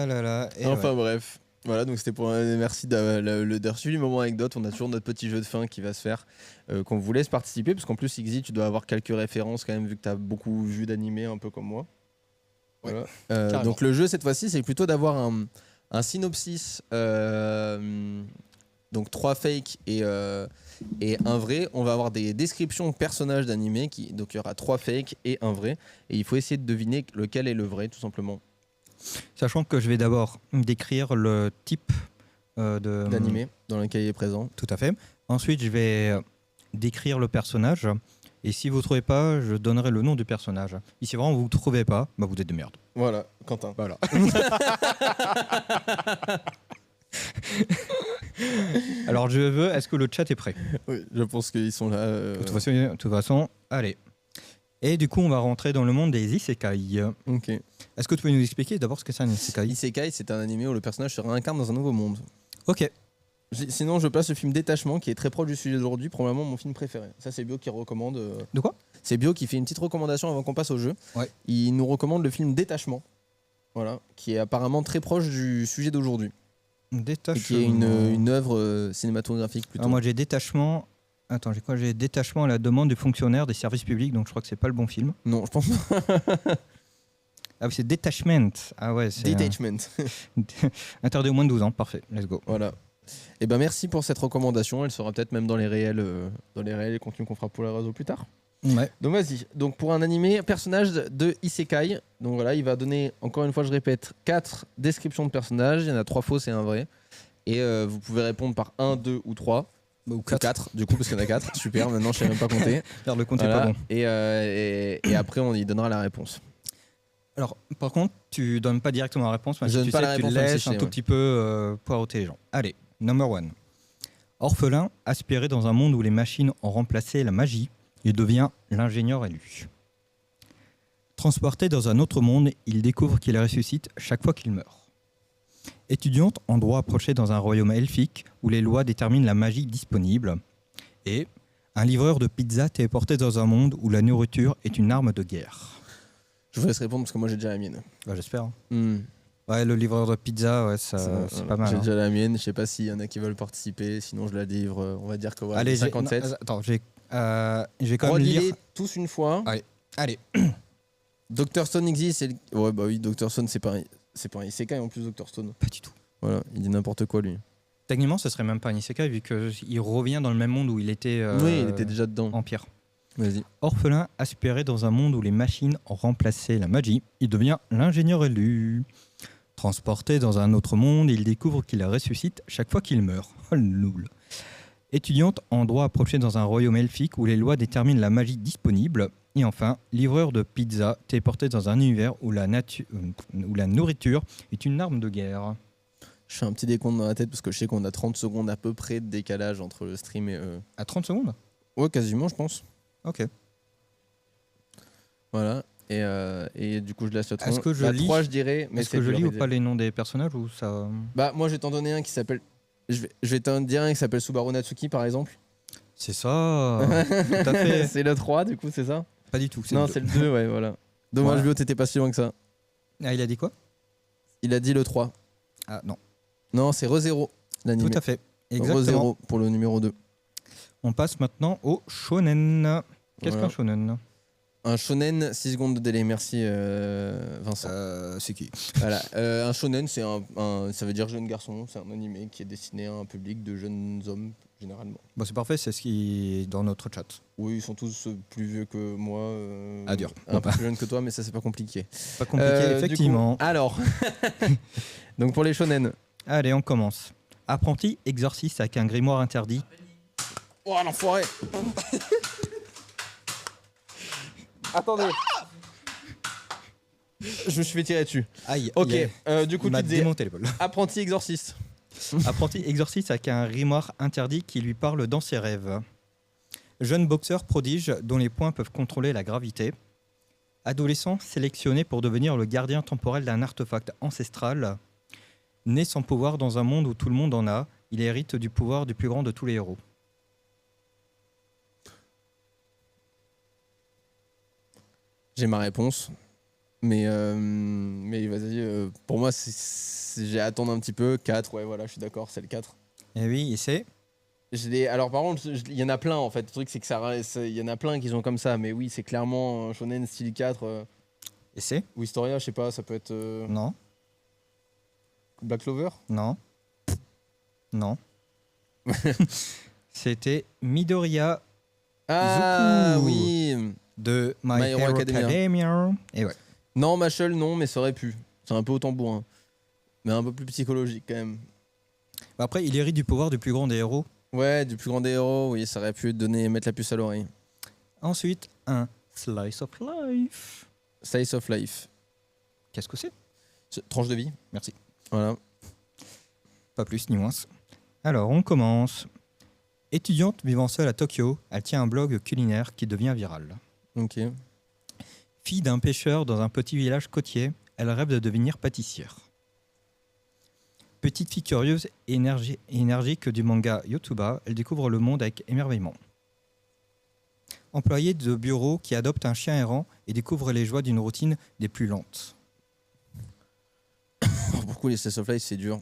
Ah là là, et Enfin ouais. bref. Voilà, donc c'était pour merci d'avoir suivi le moment anecdote. On a toujours notre petit jeu de fin qui va se faire, qu'on vous laisse participer, parce qu'en plus, Xi, tu dois avoir quelques références quand même, vu que tu as beaucoup vu d'animés, un peu comme moi. Voilà. Carrément. Donc le jeu cette fois-ci, c'est plutôt d'avoir un synopsis, donc 3 fakes et un vrai. On va avoir des descriptions de personnages d'animés, donc il y aura 3 fakes et un vrai. Et il faut essayer de deviner lequel est le vrai, tout simplement. Sachant que je vais d'abord décrire le type D'animé dans lequel il est présent. Tout à fait. Ensuite, je vais décrire le personnage. Et si vous ne trouvez pas, je donnerai le nom du personnage. Et si vraiment vous ne trouvez pas, bah vous êtes de merde. Voilà, Quentin. Voilà. Alors, je veux, est-ce que le chat est prêt? Oui, je pense qu'ils sont là. De toute façon, allez. Et du coup, on va rentrer dans le monde des isekai. Ok. Est-ce que tu peux nous expliquer d'abord ce que c'est un isekai? Isekai, c'est un animé où le personnage se réincarne dans un nouveau monde. Ok. Sinon, je place le film Détachement, qui est très proche du sujet d'aujourd'hui, probablement mon film préféré. Ça, c'est Bio qui recommande. De quoi? C'est Bio qui fait une petite recommandation avant qu'on passe au jeu. Ouais. Il nous recommande le film Détachement, voilà, qui est apparemment très proche du sujet d'aujourd'hui. Détachement. Et qui est une œuvre cinématographique plutôt. Alors moi, j'ai Détachement. Attends, j'ai quoi? J'ai Détachement à la demande du fonctionnaire des services publics, donc je crois que c'est pas le bon film. Non, je pense pas. Ah oui, c'est Detachment. Ah ouais, c'est Detachment. interdit au moins de 12 ans. Parfait, let's go. Voilà. Et ben merci pour cette recommandation. Elle sera peut-être même dans les réels contenus qu'on fera pour les réseaux plus tard. Ouais. Donc vas-y. Donc pour un animé, personnage de Isekai. Donc voilà, il va donner, encore une fois, je répète, 4 descriptions de personnages. Il y en a 3 fausses et un vrai. Et vous pouvez répondre par 1, 2 ou 3. Ou Ou 4, du coup, parce qu'il y en a 4. Super, maintenant je sais même pas compter. Regarde, le compte est Voilà. pas bon. Et après, on y donnera la réponse. Alors, par contre, tu donnes pas directement la réponse, mais Je si donne tu pas sais la que tu réponse, même si laisses je un sais, tout ouais. petit peu poireauter les gens. Allez, number 1. Orphelin, aspiré dans un monde où les machines ont remplacé la magie, il devient l'ingénieur élu. Transporté dans un autre monde, il découvre qu'il ressuscite chaque fois qu'il meurt. Étudiante en droit approchée dans un royaume elfique où les lois déterminent la magie disponible. Et un livreur de pizza téléporté dans un monde où la nourriture est une arme de guerre. Je vous laisse répondre parce que moi j'ai déjà la mienne. Bah, j'espère. Hmm. Ouais, le livreur de pizza, ouais, c'est pas mal. J'ai Hein. déjà la mienne. Je sais pas s'il y en a qui veulent participer. Sinon, je la livre. On va dire que voilà, Allez, 57. attends, je vais quand même Relis-les lire. tous une fois. Allez. Dr Stone existe. Ouais, bah oui, Dr Stone, c'est pas un isekai en plus, Dr Stone. Pas du tout. Voilà, il dit n'importe quoi lui. Techniquement, ce serait même pas un isekai vu qu'il revient dans le même monde où il était Oui, il était déjà dedans. en pierre. Vas-y. Orphelin, aspiré dans un monde où les machines ont remplacé la magie, il devient l'ingénieur élu. Transporté dans un autre monde, il découvre qu'il ressuscite chaque fois qu'il meurt. Oh, loul. Étudiante en droit approchée dans un royaume elfique où les lois déterminent la magie disponible. Et enfin, livreur de pizza téléporté dans un univers où la nourriture est une arme de guerre. Je fais un petit décompte dans la tête parce que je sais qu'on a 30 secondes à peu près de décalage entre le stream et. À 30 secondes? Ouais, quasiment, je pense. Ok. Voilà. Et du coup, je laisse le 30. Est-ce que je lis 3, je dirais. Mais Est-ce que je dur lis à ou dire. pas les noms des personnages ou ça... Bah, moi, je vais t'en donner un qui s'appelle. Je vais t'en dire un qui s'appelle Subaru Natsuki, par exemple. C'est ça. Tout à fait. C'est le 3, du coup, c'est ça? Pas du tout. Non, c'est le 2, ouais, voilà. Dommage, Voilà. Bio, t'étais pas si loin que ça. Ah, il a dit quoi? Il a dit le 3. Ah non. Non, c'est ReZero, l'anime. Tout à fait. Exactement. ReZero pour le numéro 2. On passe maintenant au shonen. Qu'est-ce Voilà. qu'un shonen? Un shonen, 6 secondes de délai, merci Vincent. C'est qui? Voilà. Un shonen, ça veut dire jeune garçon, c'est un animé qui est destiné à un public de jeunes hommes, généralement. Bon, c'est parfait, c'est ce qui est dans notre chat. Oui, ils sont tous plus vieux que moi. Ah, dur. Un peu plus jeunes que toi, mais ça, c'est pas compliqué. Pas compliqué, Du effectivement. coup, alors, donc pour les shonen. Allez, on commence. Apprenti exorciste avec un grimoire interdit. Oh, l'enfoiré. Attendez. Je me suis fait tirer dessus. Aïe. Ok, du coup, il tu m'a disais démonté l'épaule. apprenti exorciste. Apprenti exorciste avec un grimoire interdit qui lui parle dans ses rêves. Jeune boxeur prodige dont les poings peuvent contrôler la gravité. Adolescent sélectionné pour devenir le gardien temporel d'un artefact ancestral. Né sans pouvoir dans un monde où tout le monde en a, il hérite du pouvoir du plus grand de tous les héros. J'ai ma réponse. Mais vas-y, pour moi, j'ai à attendre un petit peu. 4, ouais, voilà, je suis d'accord, c'est le 4. Et oui, et c'est Alors, par contre, il y en a plein en fait. Le truc, c'est que il y en a plein qui sont comme ça. Mais oui, c'est clairement Shonen style 4. Et c'est Ou Historia, je sais pas, ça peut être Non, Black Clover. non, non. C'était Midoriya Ah Izuku oui. de My, My Hero Hero Academia. Academia. Et ouais. Non, Machel, non, mais ça aurait pu. C'est un peu au tambourin. Mais un peu plus psychologique quand même. Après, il hérite du pouvoir du plus grand des héros. Ouais, du plus grand des héros, oui, ça aurait pu mettre la puce à l'oreille. Ensuite, un Slice of Life. Slice of Life. Qu'est-ce que c'est? Tranche de vie. Merci. Voilà. Pas plus ni moins. Alors, on commence. Étudiante vivant seule à Tokyo, elle tient un blog culinaire qui devient viral. Ok. Fille d'un pêcheur dans un petit village côtier, elle rêve de devenir pâtissière. Petite fille curieuse et énergique du manga Yotuba, elle découvre le monde avec émerveillement. Employée de bureau qui adopte un chien errant et découvre les joies d'une routine des plus lentes. Pourquoi les Slice of Life, c'est dur.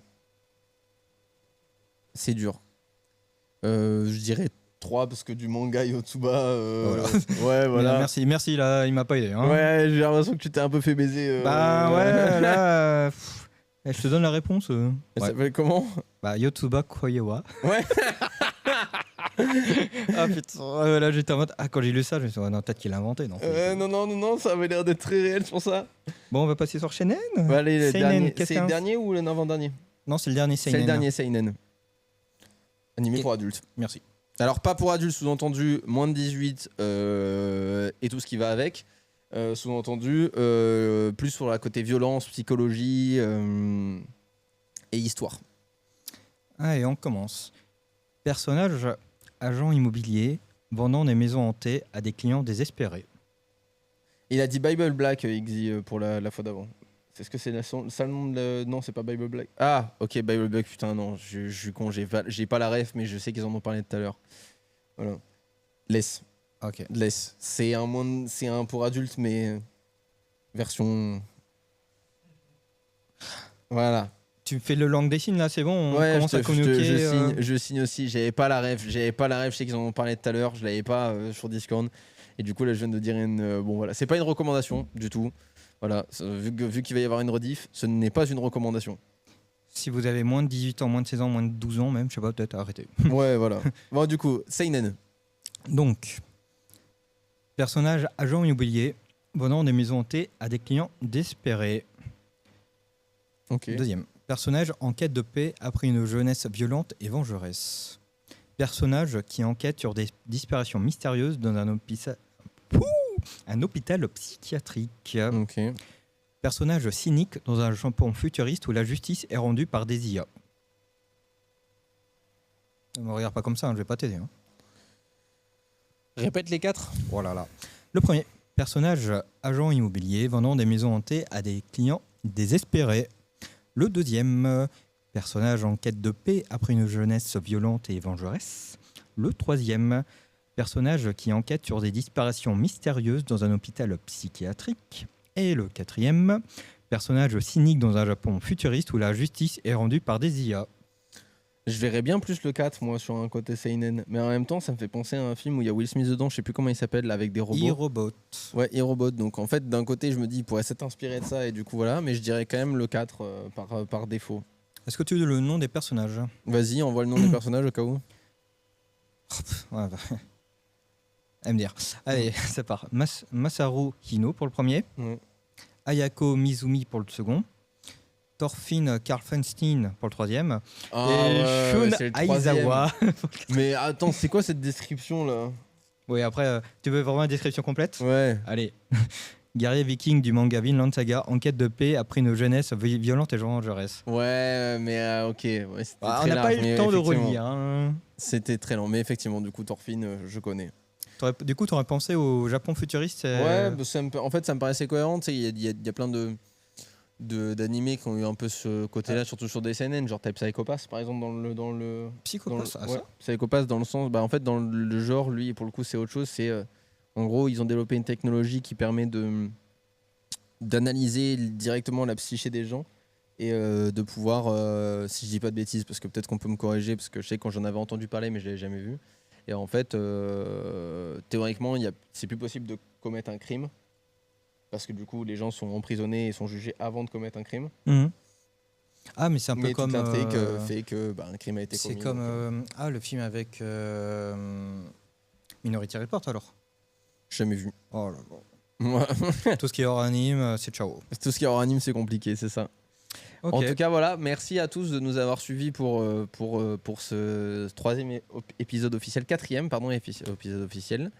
C'est dur. Je dirais 3 parce que du manga Yotuba. Voilà. Ouais, voilà. Merci, là, il m'a pas aidé. Hein. Ouais, j'ai l'impression que tu t'es un peu fait baiser. Bah ouais, là, je te donne la réponse. Elle Ouais. s'appelle comment? Bah, Yotuba Koyewa. Ouais. Ah putain, là j'étais en mode. Ah, quand j'ai lu ça, je me suis dit, non, peut-être qu'il a inventé. Non, Non, ça avait l'air d'être très réel, c'est pour ça. Bon, on va passer sur Seinen. Bah, allez, Seinen, c'est le dernier ou l'avant-dernier? Non, c'est le dernier C'est Seinen. le dernier Seinen. Animé Et- pour adultes. Merci. Alors, pas pour adultes, sous-entendu, moins de 18 et tout ce qui va avec. Sous-entendu, plus sur la côté violence, psychologie et histoire. Allez, on commence. Personnage agent immobilier vendant des maisons hantées à des clients désespérés. Il a dit Bible Black, Iggy, pour la fois d'avant. Est-ce que c'est ça le nom de non, c'est pas Bible Black. Ah, ok, Bible Black, putain, non, je suis con, j'ai pas la ref, mais je sais qu'ils en ont parlé tout à l'heure. Voilà. Laisse. Ok. Laisse. C'est un pour adultes, mais version. Voilà. Tu fais le langue des signes là, c'est bon, on Ouais, commence à communiquer. je signe aussi. J'avais pas la ref, je sais qu'ils en ont parlé tout à l'heure, je l'avais pas sur Discord. Et du coup, là, je viens de dire bon, voilà. C'est pas une recommandation du tout. Voilà. Vu qu'il va y avoir une rediff, ce n'est pas une recommandation. Si vous avez moins de 18 ans, moins de 16 ans, moins de 12 ans même, je sais pas, peut-être arrêtez. Ouais, voilà. Bon, du coup, Seinen. Donc, personnage agent immobilier vendant des maisons hantées à des clients désespérés. Ok. Deuxième, personnage en quête de paix après une jeunesse violente et vengeresse. Personnage qui enquête sur des disparitions mystérieuses dans un hôpital psychiatrique. Ok. Personnage cynique dans un Japon futuriste où la justice est rendue par des IA. Ne me regarde pas comme ça, hein, je vais pas t'aider. Hein. Répète les 4. Oh là là. Le premier, personnage agent immobilier vendant des maisons hantées à des clients désespérés. Le deuxième, personnage en quête de paix après une jeunesse violente et vengeresse. Le troisième, personnage qui enquête sur des disparitions mystérieuses dans un hôpital psychiatrique. Et le quatrième, personnage cynique dans un Japon futuriste où la justice est rendue par des IA. Je verrais bien plus le 4, moi, sur un côté Seinen. Mais en même temps, ça me fait penser à un film où il y a Will Smith dedans, je sais plus comment il s'appelle, là, avec des robots. E-Robot. Ouais, e-robot. Donc en fait, d'un côté, je me dis, il pourrait s'être inspiré de ça, et du coup, voilà. Mais je dirais quand même le 4 par défaut. Est-ce que tu veux le nom des personnages? Vas-y, envoie le nom des personnages au cas où. Ouais, bah. MDR. Allez, ça part. Masaru Hino pour le premier. Ouais. Ayako Mizumi pour le second. Thorfinn Karlfenstein pour le troisième. Ah, et Shun c'est le troisième. Aizawa. Mais attends, c'est quoi cette description là? Oui, après, tu veux vraiment une description complète? Ouais. Allez. Guerrier viking du manga Vinland Saga, en quête de paix après une jeunesse violente et vengeresse. Ouais, mais ok. Ouais, c'était Ah, on très n'a large, pas eu mais le temps de effectivement, relire. Hein. C'était très lent. Mais effectivement, du coup, Thorfinn, je connais. Du coup, tu aurais pensé au Japon futuriste Ouais, bah, en fait, ça me paraissait cohérent. Tu sais, il y a plein d'animés qui ont eu un peu ce côté-là, surtout sur des CNN, genre Type Psychopath par exemple dans le Psychopathe, ouais, Psychopath dans le sens, bah en fait dans le genre, lui pour le coup c'est autre chose, c'est en gros ils ont développé une technologie qui permet d'analyser directement la psyché des gens et de pouvoir, si je dis pas de bêtises, parce que peut-être qu'on peut me corriger, parce que je sais quand j'en avais entendu parler, mais je l'avais jamais vu. Et en fait, théoriquement, c'est plus possible de commettre un crime, parce que du coup, les gens sont emprisonnés et sont jugés avant de commettre un crime. Ah, mais c'est un peu Mais comme. toute l'intrigue fait que un crime a été commis. C'est comme. Le film avec Minority Report alors. Jamais vu. Oh là Moi, là. Tout ce qui est hors anime, c'est ciao. tout ce qui est hors anime, c'est compliqué, c'est ça. Ok. En tout cas, voilà, merci à tous de nous avoir suivis pour ce troisième épisode officiel, quatrième, pardon, épisode officiel.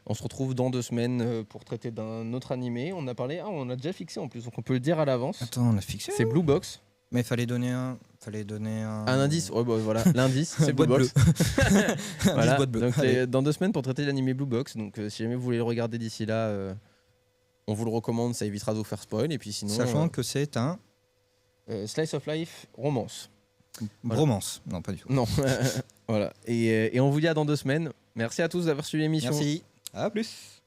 On se retrouve dans 2 semaines pour traiter d'un autre animé. On a déjà fixé en plus, donc on peut le dire à l'avance. Attends, on a fixé. C'est Blue Box. Mais fallait donner un. Un indice. Ouais, bah, voilà, l'indice, c'est Blue Boîte Box. bleue. Voilà. Boîte bleue. Donc, Allez. dans 2 semaines pour traiter l'animé Blue Box. Donc, si jamais vous voulez le regarder d'ici là, on vous le recommande, ça évitera de vous faire spoil. Et puis sinon, Sachant que c'est un Slice of Life romance. Voilà. romance. Non, pas du tout. Non, voilà. Et on vous dit à dans 2 semaines. Merci à tous d'avoir suivi l'émission. Merci. À plus.